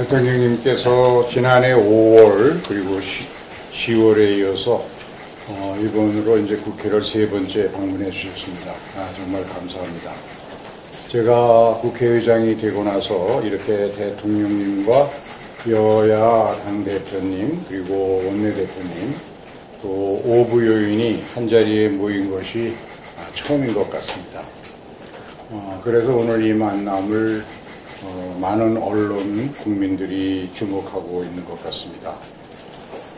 대통령님께서 지난해 5월 그리고 10월에 이어서 이번으로 이제 국회를 세 번째 방문해 주셨습니다. 정말 감사합니다. 제가 국회의장이 되고 나서 이렇게 대통령님과 여야 당대표님 그리고 원내대표님 또 오부 요인이 한자리에 모인 것이 처음인 것 같습니다. 그래서 오늘 이 만남을 많은 언론 국민들이 주목하고 있는 것 같습니다.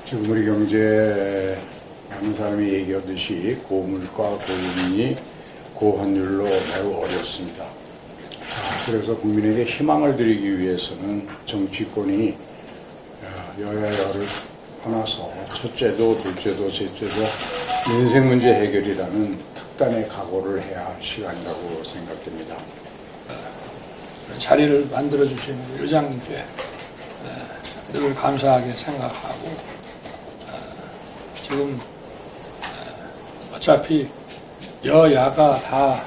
지금 우리 경제 많은 사람이 얘기하듯이 고물가, 고금리, 고환율로 매우 어렵습니다. 그래서 국민에게 희망을 드리기 위해서는 정치권이 여야를 떠나서 첫째도 둘째도 셋째도 민생 문제 해결이라는 특단의 각오를 해야 할 시간이라고 생각됩니다. 자리를 만들어주신 의장님께 늘 감사하게 생각하고 지금 어차피 여야가 다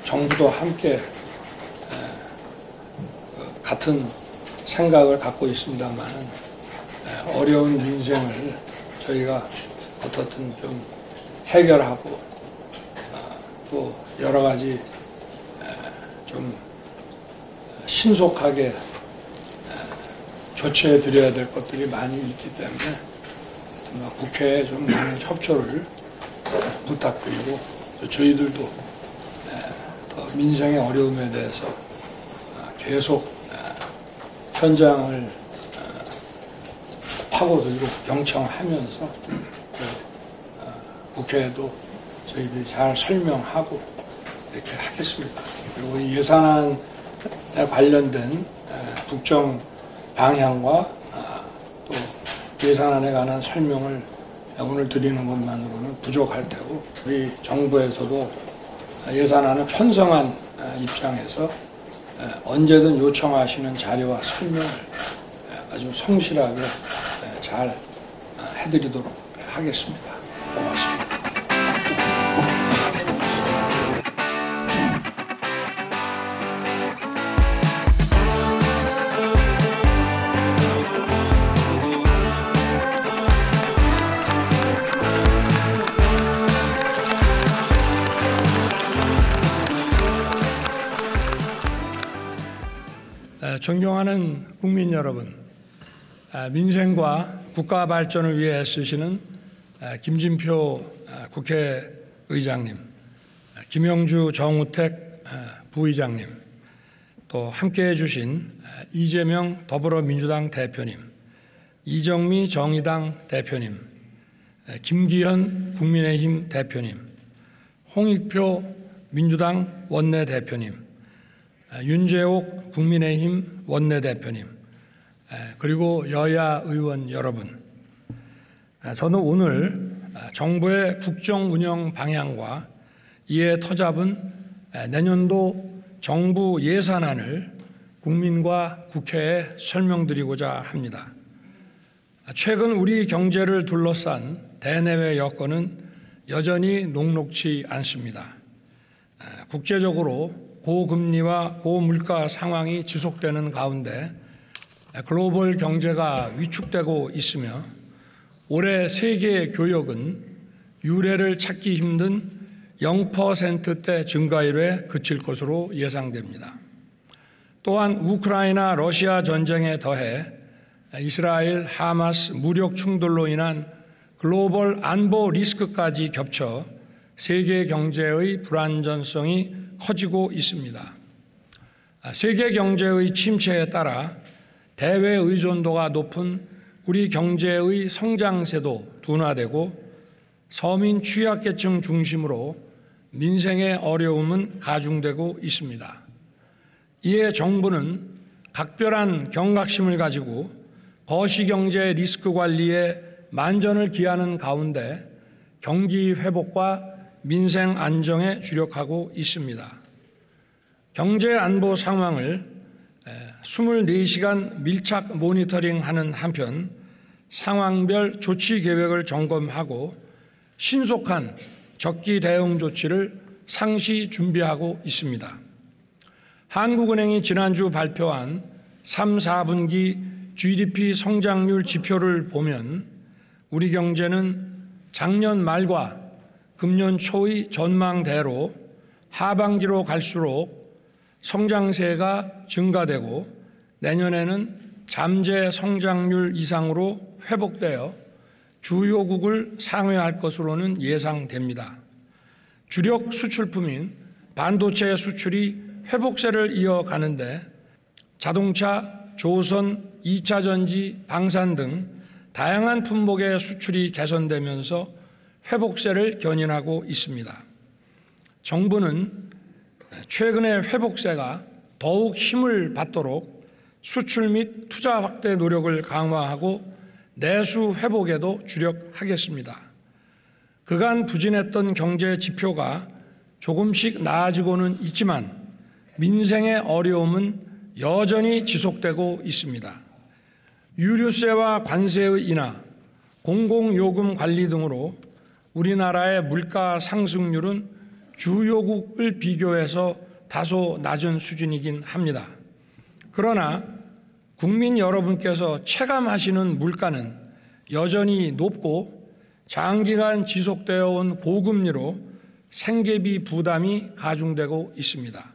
정부도 함께 같은 생각을 갖고 있습니다만 어려운 민생을 저희가 어떻든 좀 해결하고 또 여러 가지 좀 신속하게 조치해 드려야 될 것들이 많이 있기 때문에 국회에 좀 많은 협조를 부탁드리고 저희들도 더 민생의 어려움에 대해서 계속 현장을 파고들고 경청하면서 국회에도 저희들이 잘 설명하고 이렇게 하겠습니다. 그리고 예산안에 관련된 국정 방향과 또 예산안에 관한 설명을 오늘 드리는 것만으로는 부족할 테고 우리 정부에서도 예산안을 편성한 입장에서 언제든 요청하시는 자료와 설명을 아주 성실하게 잘 해드리도록 하겠습니다. 고맙습니다. 존경하는 국민 여러분, 민생과 국가 발전을 위해 애쓰시는 김진표 국회의장님, 김영주 정우택 부의장님, 또 함께해 주신 이재명 더불어민주당 대표님, 이정미 정의당 대표님, 김기현 국민의힘 대표님, 홍익표 민주당 원내대표님, 윤재옥 국민의힘 원내대표님, 그리고 여야 의원 여러분, 저는 오늘 정부의 국정 운영 방향과 이에 터잡은 내년도 정부 예산안을 국민과 국회에 설명드리고자 합니다. 최근 우리 경제를 둘러싼 대내외 여건은 여전히 녹록지 않습니다. 국제적으로 고금리와 고물가 상황이 지속되는 가운데 글로벌 경제가 위축되고 있으며 올해 세계 교역은 유례를 찾기 힘든 0%대 증가율에 그칠 것으로 예상됩니다. 또한 우크라이나 러시아 전쟁에 더해 이스라엘 하마스 무력 충돌로 인한 글로벌 안보 리스크까지 겹쳐 세계 경제의 불안전성이 커지고 있습니다. 세계 경제의 침체에 따라 대외 의존도가 높은 우리 경제의 성장세도 둔화되고 서민 취약계층 중심으로 민생의 어려움은 가중되고 있습니다. 이에 정부는 각별한 경각심을 가지고 거시경제 리스크 관리에 만전을 기하는 가운데 경기 회복과 민생 안정에 주력하고 있습니다. 경제 안보 상황을 24시간 밀착 모니터링하는 한편 상황별 조치 계획을 점검하고 신속한 적기 대응 조치를 상시 준비하고 있습니다. 한국은행이 지난주 발표한 3, 4분기 GDP 성장률 지표를 보면 우리 경제는 작년 말과 금년 초의 전망대로 하반기로 갈수록 성장세가 증가되고 내년에는 잠재 성장률 이상으로 회복되어 주요국을 상회할 것으로는 예상됩니다. 주력 수출품인 반도체 수출이 회복세를 이어가는데 자동차, 조선, 2차 전지, 방산 등 다양한 품목의 수출이 개선되면서 회복세를 견인하고 있습니다. 정부는 최근의 회복세가 더욱 힘을 받도록 수출 및 투자 확대 노력을 강화하고 내수 회복에도 주력하겠습니다. 그간 부진했던 경제 지표가 조금씩 나아지고는 있지만 민생의 어려움은 여전히 지속되고 있습니다. 유류세와 관세의 인하, 공공요금 관리 등으로 우리나라의 물가 상승률은 주요국을 비교해서 다소 낮은 수준이긴 합니다. 그러나 국민 여러분께서 체감하시는 물가는 여전히 높고 장기간 지속되어 온 고금리로 생계비 부담이 가중되고 있습니다.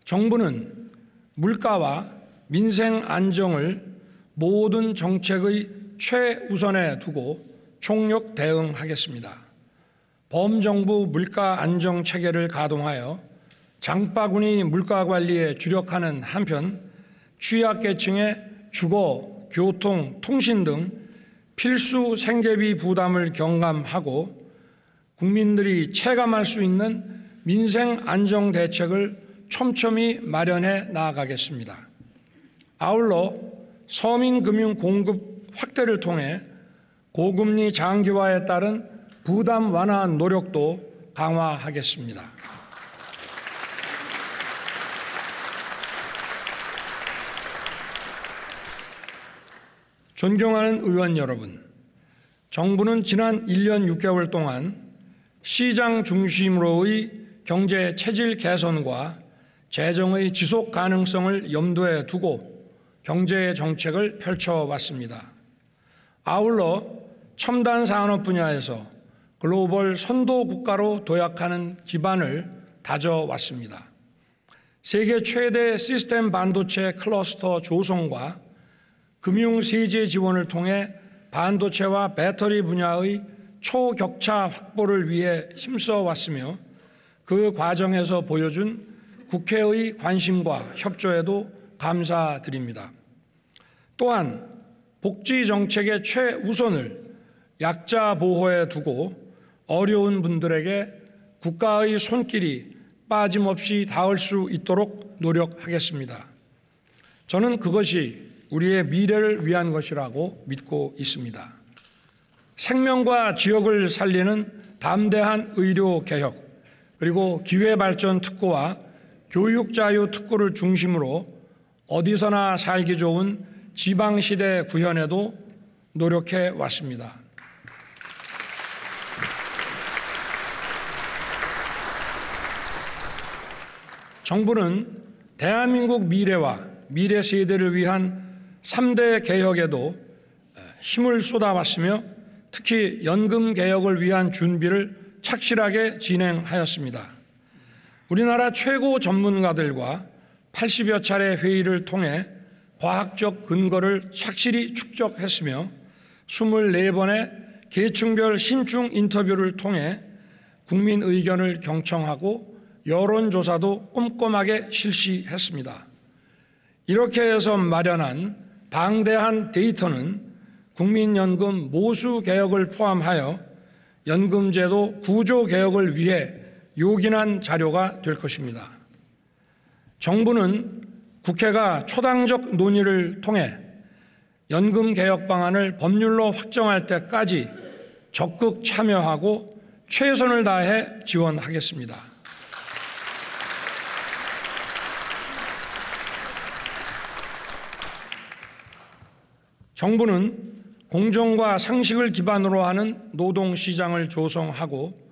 정부는 물가와 민생 안정을 모든 정책의 최우선에 두고 총력 대응하겠습니다. 범정부 물가 안정 체계를 가동하여 장바구니 물가 관리에 주력하는 한편 취약계층의 주거, 교통, 통신 등 필수 생계비 부담을 경감하고 국민들이 체감할 수 있는 민생 안정 대책을 촘촘히 마련해 나아가겠습니다. 아울러 서민 금융 공급 확대를 통해 고금리 장기화에 따른 부담 완화 노력도 강화하겠습니다. 존경하는 의원 여러분, 정부는 지난 1년 6개월 동안 시장 중심으로의 경제 체질 개선과 재정의 지속 가능성을 염두에 두고 경제 정책을 펼쳐왔습니다. 아울러 첨단 산업 분야에서 글로벌 선도 국가로 도약하는 기반을 다져왔습니다. 세계 최대 시스템 반도체 클러스터 조성과 금융 세제 지원을 통해 반도체와 배터리 분야의 초격차 확보를 위해 힘써왔으며 그 과정에서 보여준 국회의 관심과 협조에도 감사드립니다. 또한 복지 정책의 최우선을 약자 보호에 두고 어려운 분들에게 국가의 손길이 빠짐없이 닿을 수 있도록 노력하겠습니다. 저는 그것이 우리의 미래를 위한 것이라고 믿고 있습니다. 생명과 지역을 살리는 담대한 의료 개혁, 그리고 기회발전 특구와 교육자유 특구를 중심으로 어디서나 살기 좋은 지방시대 구현에도 노력해 왔습니다. 정부는 대한민국 미래와 미래 세대를 위한 3대 개혁에도 힘을 쏟아왔으며 특히 연금 개혁을 위한 준비를 착실하게 진행하였습니다. 우리나라 최고 전문가들과 80여 차례 회의를 통해 과학적 근거를 착실히 축적했으며 24번의 계층별 심층 인터뷰를 통해 국민 의견을 경청하고 여론조사도 꼼꼼하게 실시했습니다. 이렇게 해서 마련한 방대한 데이터는 국민연금 모수 개혁을 포함하여 연금제도 구조 개혁을 위해 요긴한 자료가 될 것입니다. 정부는 국회가 초당적 논의를 통해 연금 개혁 방안을 법률로 확정할 때까지 적극 참여하고 최선을 다해 지원하겠습니다. 정부는 공정과 상식을 기반으로 하는 노동시장을 조성하고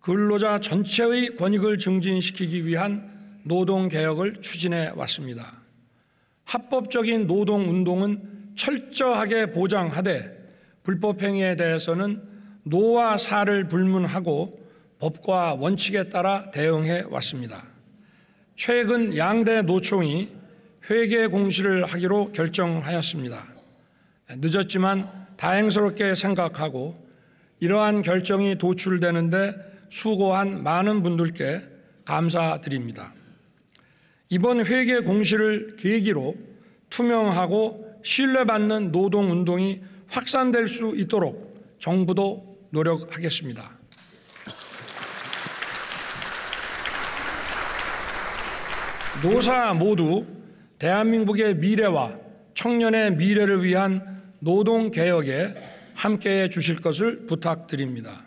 근로자 전체의 권익을 증진시키기 위한 노동개혁을 추진해 왔습니다. 합법적인 노동운동은 철저하게 보장하되 불법행위에 대해서는 노와 사를 불문하고 법과 원칙에 따라 대응해 왔습니다. 최근 양대 노총이 회계 공시를 하기로 결정하였습니다. 늦었지만 다행스럽게 생각하고 이러한 결정이 도출되는데 수고한 많은 분들께 감사드립니다. 이번 회계 공시를 계기로 투명하고 신뢰받는 노동운동이 확산될 수 있도록 정부도 노력하겠습니다. 노사 모두 대한민국의 미래와 청년의 미래를 위한 노동개혁에 함께해 주실 것을 부탁드립니다.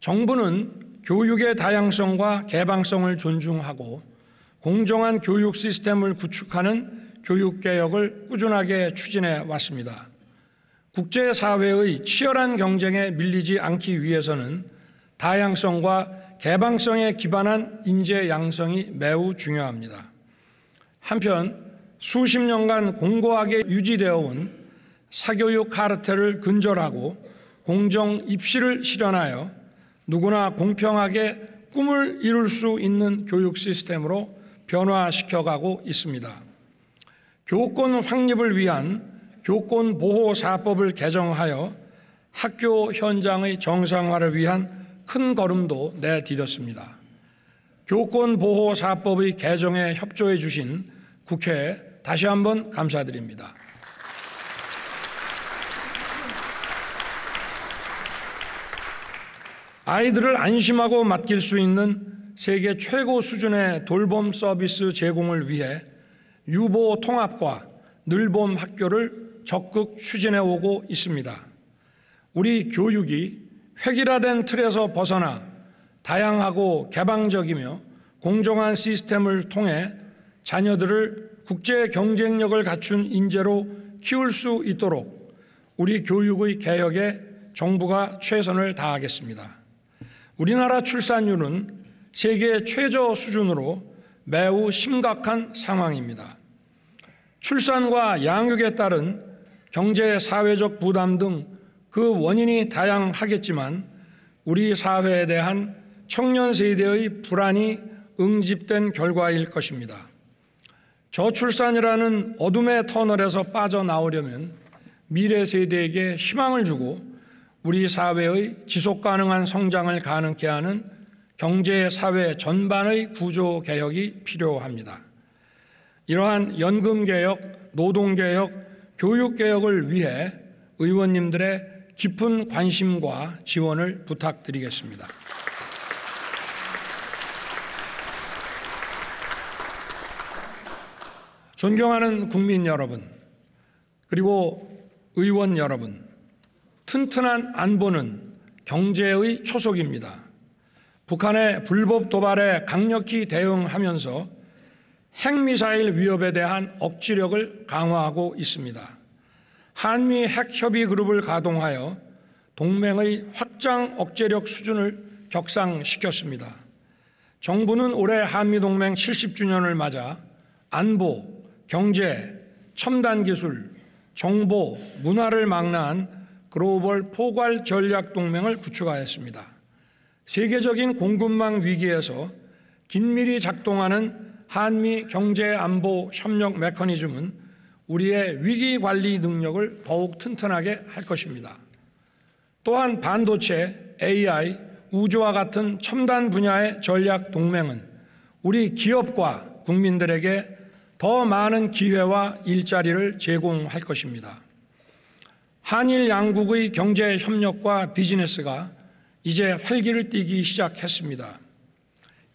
정부는 교육의 다양성과 개방성을 존중하고 공정한 교육 시스템을 구축하는 교육개혁을 꾸준하게 추진해 왔습니다. 국제사회의 치열한 경쟁에 밀리지 않기 위해서는 다양성과 개방성에 기반한 인재 양성이 매우 중요합니다. 한편 수십 년간 공고하게 유지되어 온 사교육 카르텔을 근절하고 공정 입시를 실현하여 누구나 공평하게 꿈을 이룰 수 있는 교육 시스템으로 변화시켜가고 있습니다. 교권 확립을 위한 교권보호사법을 개정하여 학교 현장의 정상화를 위한 큰 걸음도 내디뎠습니다. 교권보호사법의 개정에 협조해 주신 국회에 다시 한번 감사드립니다. 아이들을 안심하고 맡길 수 있는 세계 최고 수준의 돌봄 서비스 제공을 위해 유보 통합과 늘봄 학교를 적극 추진해 오고 있습니다. 우리 교육이 획일화된 틀에서 벗어나 다양하고 개방적이며 공정한 시스템을 통해 자녀들을 국제 경쟁력을 갖춘 인재로 키울 수 있도록 우리 교육의 개혁에 정부가 최선을 다하겠습니다. 우리나라 출산율은 세계 최저 수준으로 매우 심각한 상황입니다. 출산과 양육에 따른 경제, 사회적 부담 등 그 원인이 다양하겠지만 우리 사회에 대한 청년 세대의 불안이 응집된 결과일 것입니다. 저출산이라는 어둠의 터널에서 빠져나오려면 미래 세대에게 희망을 주고 우리 사회의 지속가능한 성장을 가능케 하는 경제, 사회 전반의 구조 개혁이 필요합니다. 이러한 연금개혁, 노동개혁, 교육개혁을 위해 의원님들의 깊은 관심과 지원을 부탁드리겠습니다. 존경하는 국민 여러분, 그리고 의원 여러분, 튼튼한 안보는 경제의 초석입니다. 북한의 불법 도발에 강력히 대응하면서 핵미사일 위협에 대한 억지력을 강화하고 있습니다. 한미 핵협의 그룹을 가동하여 동맹의 확장 억제력 수준을 격상시켰습니다. 정부는 올해 한미동맹 70주년을 맞아 안보, 경제, 첨단기술, 정보, 문화를 망라한 글로벌 포괄 전략 동맹을 구축하였습니다. 세계적인 공급망 위기에서 긴밀히 작동하는 한미 경제안보 협력 메커니즘은 우리의 위기관리 능력을 더욱 튼튼하게 할 것입니다. 또한 반도체, AI, 우주와 같은 첨단 분야의 전략 동맹은 우리 기업과 국민들에게 더 많은 기회와 일자리를 제공할 것입니다. 한일 양국의 경제 협력과 비즈니스가 이제 활기를 띠기 시작했습니다.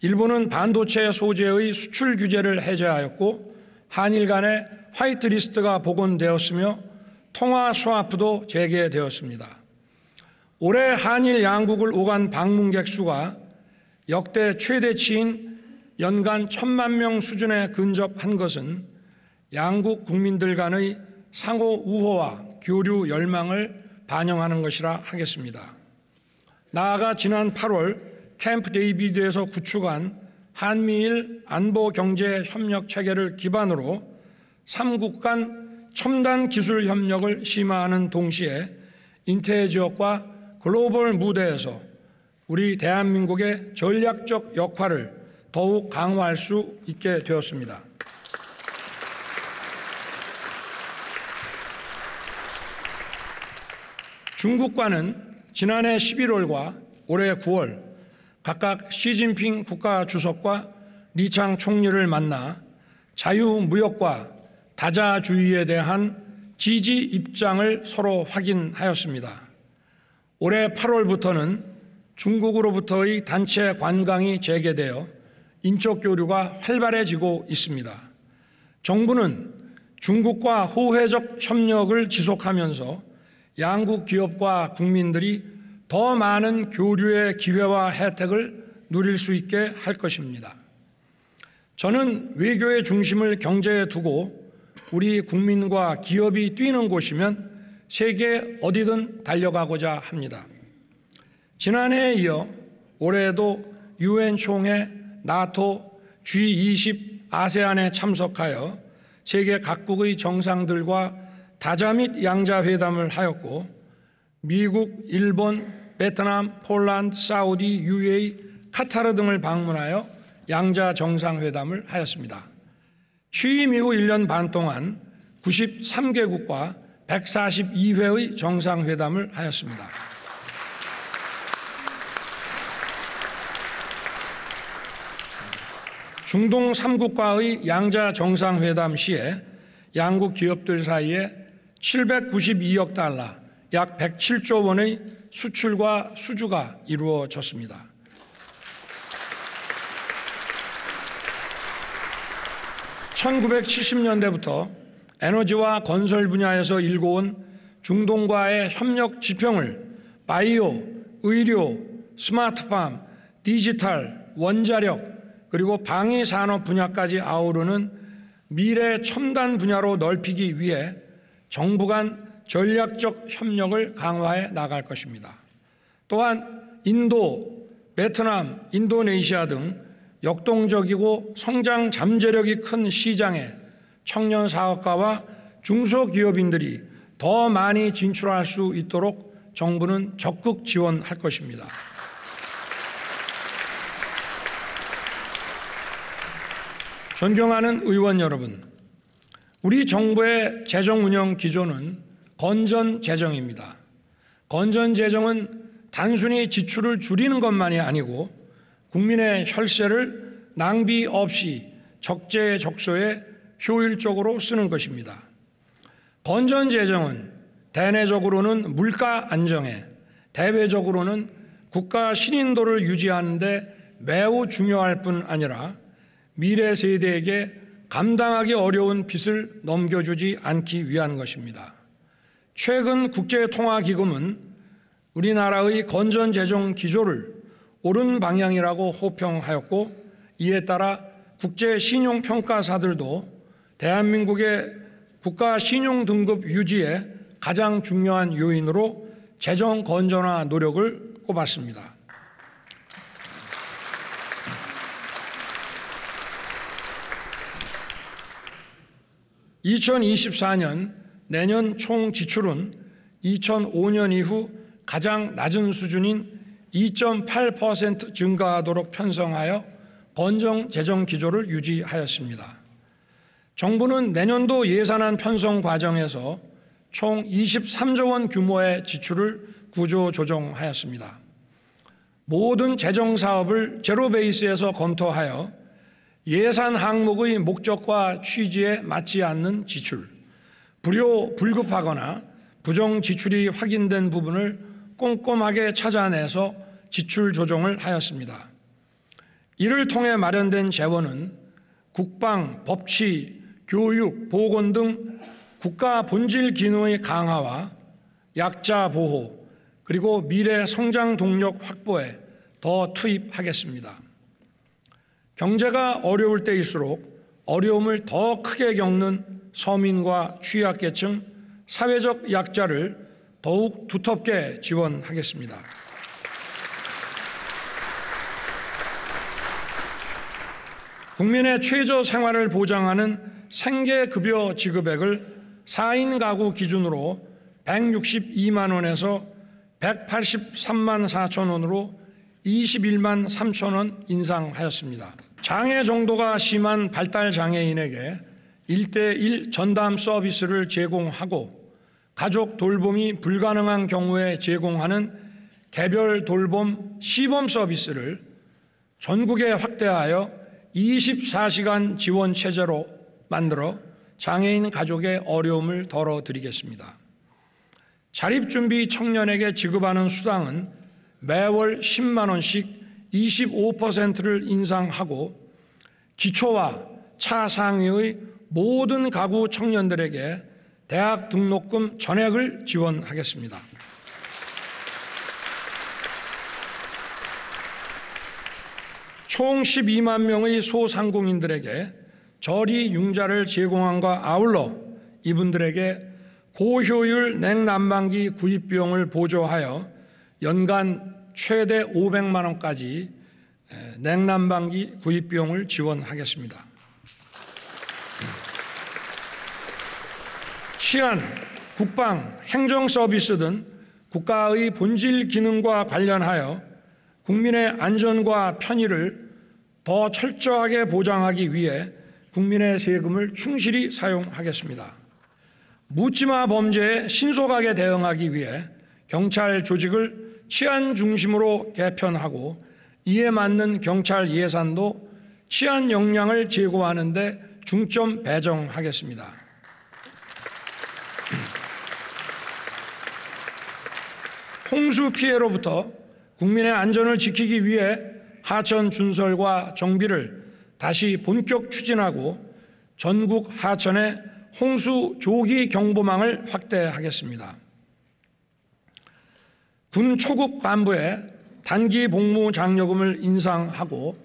일본은 반도체 소재의 수출 규제를 해제하였고 한일 간의 화이트리스트가 복원되었으며 통화 스와프도 재개되었습니다. 올해 한일 양국을 오간 방문객 수가 역대 최대치인 연간 1,000만 명 수준에 근접한 것은 양국 국민들 간의 상호 우호와 교류 열망을 반영하는 것이라 하겠습니다. 나아가 지난 8월 캠프 데이비드에서 구축한 한미일 안보 경제 협력 체계를 기반으로 3국 간 첨단 기술 협력을 심화하는 동시에 인태 지역과 글로벌 무대에서 우리 대한민국의 전략적 역할을 더욱 강화할 수 있게 되었습니다. 중국과는 지난해 11월과 올해 9월 각각 시진핑 국가주석과 리창 총리를 만나 자유무역과 다자주의에 대한 지지 입장을 서로 확인하였습니다. 올해 8월부터는 중국으로부터의 단체 관광이 재개되어 인적 교류가 활발해지고 있습니다. 정부는 중국과 호혜적 협력을 지속하면서 양국 기업과 국민들이 더 많은 교류의 기회와 혜택을 누릴 수 있게 할 것입니다. 저는 외교의 중심을 경제에 두고 우리 국민과 기업이 뛰는 곳이면 세계 어디든 달려가고자 합니다. 지난해에 이어 올해에도 UN 총회, 나토, G20, 아세안에 참석하여 세계 각국의 정상들과 다자 및 양자 회담을 하였고 미국, 일본, 베트남, 폴란드, 사우디, UAE, 카타르 등을 방문하여 양자 정상회담을 하였습니다. 취임 이후 1년 반 동안 93개국과 142회의 정상회담을 하였습니다. 중동 3국과의 양자 정상회담 시에 양국 기업들 사이에 792억 달러, 약 107조 원의 수출과 수주가 이루어졌습니다. (1970년대부터) 에너지와 건설 분야에서 일궈온 중동과의 협력 지평을 바이오, 의료, 스마트팜, 디지털, 원자력 그리고 방위 산업 분야까지 아우르는 미래 첨단 분야로 넓히기 위해 정부 간 전략적 협력을 강화해 나갈 것입니다. 또한 인도, 베트남, 인도네시아 등 역동적이고 성장 잠재력이 큰 시장에 청년 사업가와 중소기업인들이 더 많이 진출할 수 있도록 정부는 적극 지원할 것입니다. 존경하는 의원 여러분, 우리 정부의 재정 운영 기조는 건전 재정입니다. 건전 재정은 단순히 지출을 줄이는 것만이 아니고 국민의 혈세를 낭비 없이 적재적소에 효율적으로 쓰는 것입니다. 건전 재정은 대내적으로는 물가 안정에, 대외적으로는 국가 신인도를 유지하는 데 매우 중요할 뿐 아니라 미래 세대에게 감당하기 어려운 빚을 넘겨주지 않기 위한 것입니다. 최근 국제통화기금은 우리나라의 건전재정 기조를 옳은 방향이라고 호평하였고 이에 따라 국제신용평가사들도 대한민국의 국가 신용등급 유지에 가장 중요한 요인으로 재정 건전화 노력을 꼽았습니다. (2024년) 내년 총 지출은 2005년 이후 가장 낮은 수준인 2.8% 증가하도록 편성하여 건전 재정 기조를 유지하였습니다. 정부는 내년도 예산안 편성 과정에서 총 23조 원 규모의 지출을 구조 조정하였습니다. 모든 재정 사업을 제로 베이스에서 검토하여 예산 항목의 목적과 취지에 맞지 않는 지출, 불급하거나 부정 지출이 확인된 부분을 꼼꼼하게 찾아내서 지출 조정을 하였습니다. 이를 통해 마련된 재원은 국방, 법치, 교육, 보건 등 국가 본질 기능의 강화와 약자 보호, 그리고 미래 성장 동력 확보에 더 투입하겠습니다. 경제가 어려울 때일수록 어려움을 더 크게 겪는 서민과 취약계층, 사회적 약자를 더욱 두텁게 지원하겠습니다. 국민의 최저 생활을 보장하는 생계급여 지급액을 4인 가구 기준으로 162만 원에서 183만 4천 원으로 21만 3천 원 인상하였습니다. 장애 정도가 심한 발달 장애인에게 1:1 전담 서비스를 제공하고 가족 돌봄이 불가능한 경우에 제공하는 개별 돌봄 시범 서비스를 전국에 확대하여 24시간 지원 체제로 만들어 장애인 가족의 어려움을 덜어드리겠습니다. 자립준비 청년에게 지급하는 수당은 매월 10만 원씩 25%를 인상하고 기초와 차상위의 모든 가구 청년들에게 대학 등록금 전액을 지원하겠습니다. 총 12만 명의 소상공인들에게 저리 융자를 제공함과 아울러 이분들에게 고효율 냉난방기 구입 비용을 보조하여 연간 최대 500만 원까지 냉난방기 구입 비용을 지원하겠습니다. 치안, 국방, 행정 서비스 등 국가의 본질 기능과 관련하여 국민의 안전과 편의를 더 철저하게 보장하기 위해 국민의 세금을 충실히 사용하겠습니다. 묻지마 범죄에 신속하게 대응하기 위해 경찰 조직을 치안 중심으로 개편하고 이에 맞는 경찰 예산도 치안 역량을 제고하는 데 중점 배정하겠습니다. 홍수 피해로부터 국민의 안전을 지키기 위해 하천 준설과 정비를 다시 본격 추진하고 전국 하천에 홍수 조기 경보망을 확대하겠습니다. 군 초급 간부의 단기 복무 장려금을 인상하고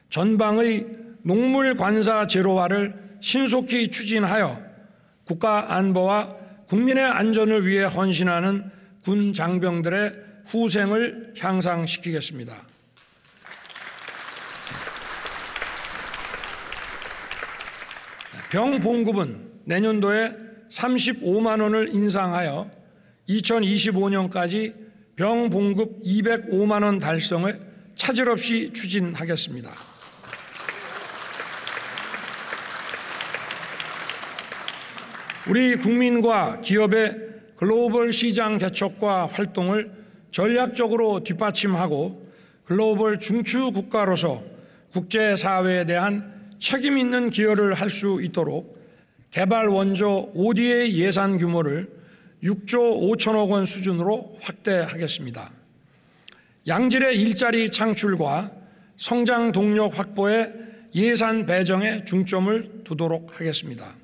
전방의 농물 관사 제로화를 신속히 추진하여 국가 안보와 국민의 안전을 위해 헌신하는 군 장병들의 후생을 향상시키겠습니다. 병 봉급은 내년도에 35만 원을 인상하여 2025년까지 병 봉급 205만 원 달성을 차질 없이 추진하겠습니다. 우리 국민과 기업의 글로벌 시장 개척과 활동을 전략적으로 뒷받침하고 글로벌 중추 국가로서 국제사회에 대한 책임 있는 기여를 할 수 있도록 개발 원조 ODA 예산 규모를 6조 5천억 원 수준으로 확대하겠습니다. 양질의 일자리 창출과 성장 동력 확보에 예산 배정에 중점을 두도록 하겠습니다.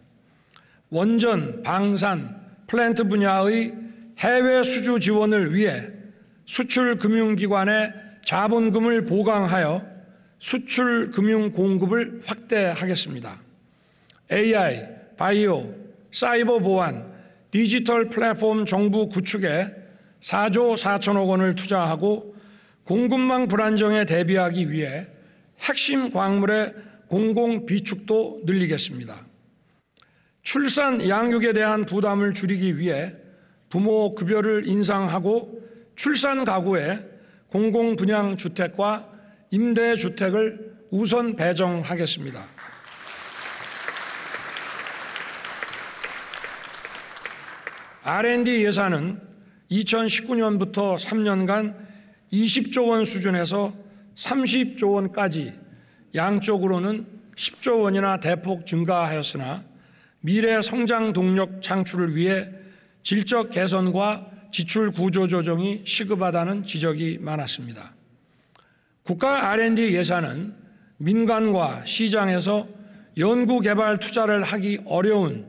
원전, 방산, 플랜트 분야의 해외 수주 지원을 위해 수출금융기관의 자본금을 보강하여 수출금융 공급을 확대하겠습니다. AI, 바이오, 사이버 보안, 디지털 플랫폼 정부 구축에 4조 4천억 원을 투자하고 공급망 불안정에 대비하기 위해 핵심 광물의 공공 비축도 늘리겠습니다. 출산 양육에 대한 부담을 줄이기 위해 부모 급여를 인상하고 출산 가구에 공공 분양 주택과 임대 주택을 우선 배정하겠습니다. R&D 예산은 2019년부터 3년간 20조 원 수준에서 30조 원까지 양쪽으로는 10조 원이나 대폭 증가하였으나 미래 성장 동력 창출을 위해 질적 개선과 지출 구조 조정이 시급하다는 지적이 많았습니다. 국가 R&D 예산은 민간과 시장에서 연구개발 투자를 하기 어려운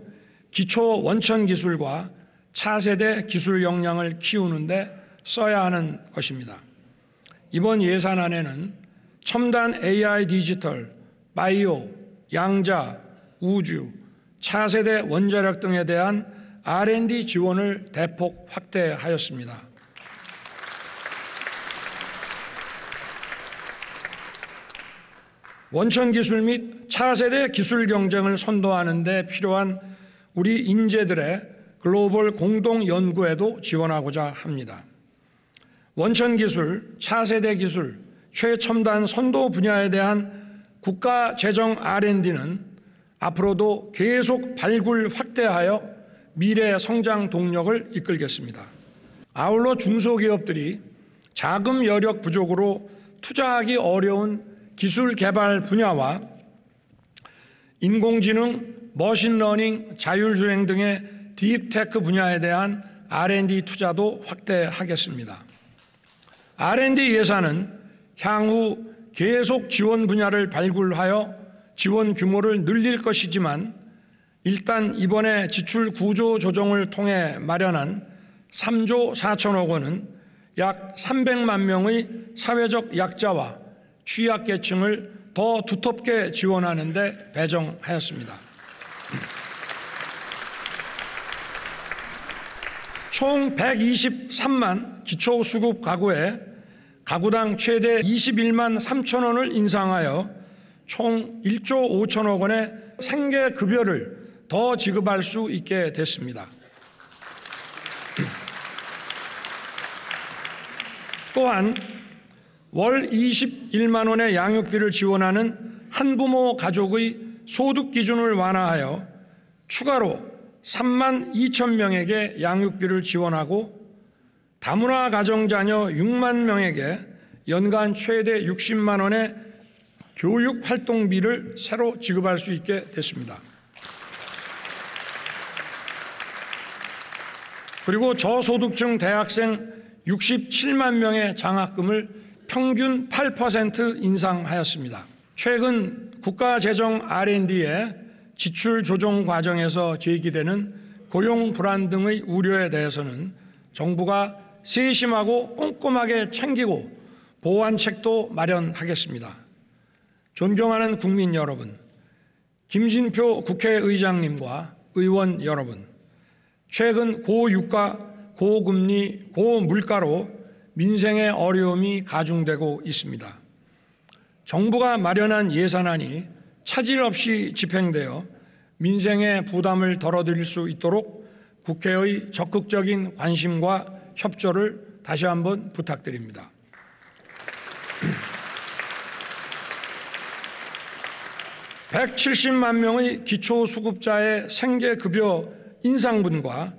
기초 원천 기술과 차세대 기술 역량을 키우는 데 써야 하는 것입니다. 이번 예산안에는 첨단 AI 디지털, 바이오, 양자, 우주, 차세대 원자력 등에 대한 R&D 지원을 대폭 확대하였습니다. 원천 기술 및 차세대 기술 경쟁을 선도하는 데 필요한 우리 인재들의 글로벌 공동 연구에도 지원하고자 합니다. 원천 기술, 차세대 기술, 최첨단 선도 분야에 대한 국가 재정 R&D는 앞으로도 계속 발굴 확대하여 미래 성장 동력을 이끌겠습니다. 아울러 중소기업들이 자금 여력 부족으로 투자하기 어려운 기술 개발 분야와 인공지능, 머신러닝, 자율주행 등의 딥테크 분야에 대한 R&D 투자도 확대하겠습니다. R&D 예산은 향후 계속 지원 분야를 발굴하여 지원 규모를 늘릴 것이지만 일단 이번에 지출 구조 조정을 통해 마련한 3조 4천억 원은 약 300만 명의 사회적 약자와 취약계층을 더 두텁게 지원하는 데 배정하였습니다. 총 123만 기초수급 가구에 가구당 최대 21만 3천 원을 인상하여 총 1조 5천억 원의 생계급여를 더 지급할 수 있게 됐습니다. 또한 월 21만 원의 양육비를 지원하는 한부모 가족의 소득 기준을 완화하여 추가로 3만 2천 명에게 양육비를 지원하고 다문화 가정자녀 6만 명에게 연간 최대 60만 원의 교육 활동비를 새로 지급할 수 있게 됐습니다. 그리고 저소득층 대학생 67만 명의 장학금을 평균 8% 인상하였습니다. 최근 국가재정 R&D의 지출 조정 과정에서 제기되는 고용 불안 등의 우려에 대해서는 정부가 세심하고 꼼꼼하게 챙기고 보완책도 마련하겠습니다. 존경하는 국민 여러분, 김진표 국회의장님과 의원 여러분, 최근 고유가, 고금리, 고물가로 민생의 어려움이 가중되고 있습니다. 정부가 마련한 예산안이 차질 없이 집행되어 민생의 부담을 덜어드릴 수 있도록 국회의 적극적인 관심과 협조를 다시 한번 부탁드립니다. (170만) 명의 기초수급자의 생계급여 인상분과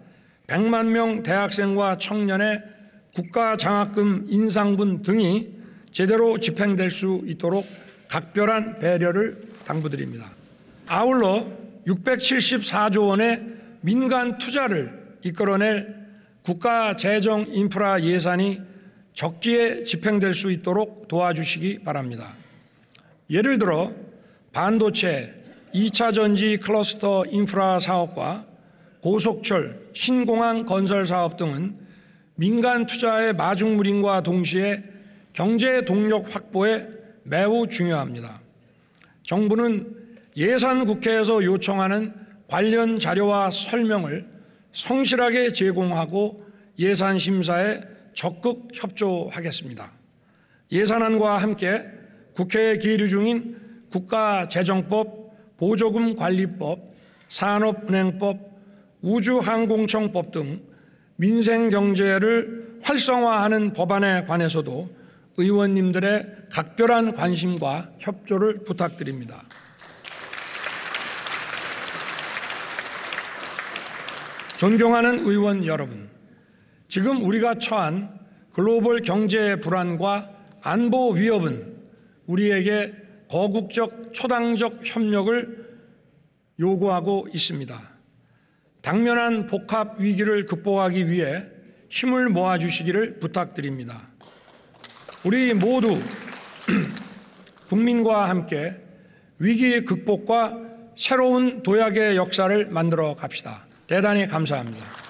100만 명 대학생과 청년의 국가장학금 인상분 등이 제대로 집행될 수 있도록 각별한 배려를 당부드립니다. 아울러 674조 원의 민간 투자를 이끌어낼 국가재정 인프라 예산이 적기에 집행될 수 있도록 도와주시기 바랍니다. 예를 들어 반도체, 2차 전지 클러스터 인프라 사업과 고속철, 신공항 건설 사업 등은 민간 투자의 마중물인과 동시에 경제 동력 확보에 매우 중요합니다. 정부는 예산국회에서 요청하는 관련 자료와 설명을 성실하게 제공하고 예산 심사에 적극 협조하겠습니다. 예산안과 함께 국회에 계류 중인 국가재정법, 보조금관리법, 산업은행법, 우주항공청법 등 민생경제를 활성화하는 법안에 관해서도 의원님들의 각별한 관심과 협조를 부탁드립니다. 존경하는 의원 여러분, 지금 우리가 처한 글로벌 경제 불안과 안보 위협은 우리에게 거국적 초당적 협력을 요구하고 있습니다. 당면한 복합 위기를 극복하기 위해 힘을 모아주시기를 부탁드립니다. 우리 모두 국민과 함께 위기 극복과 새로운 도약의 역사를 만들어 갑시다. 대단히 감사합니다.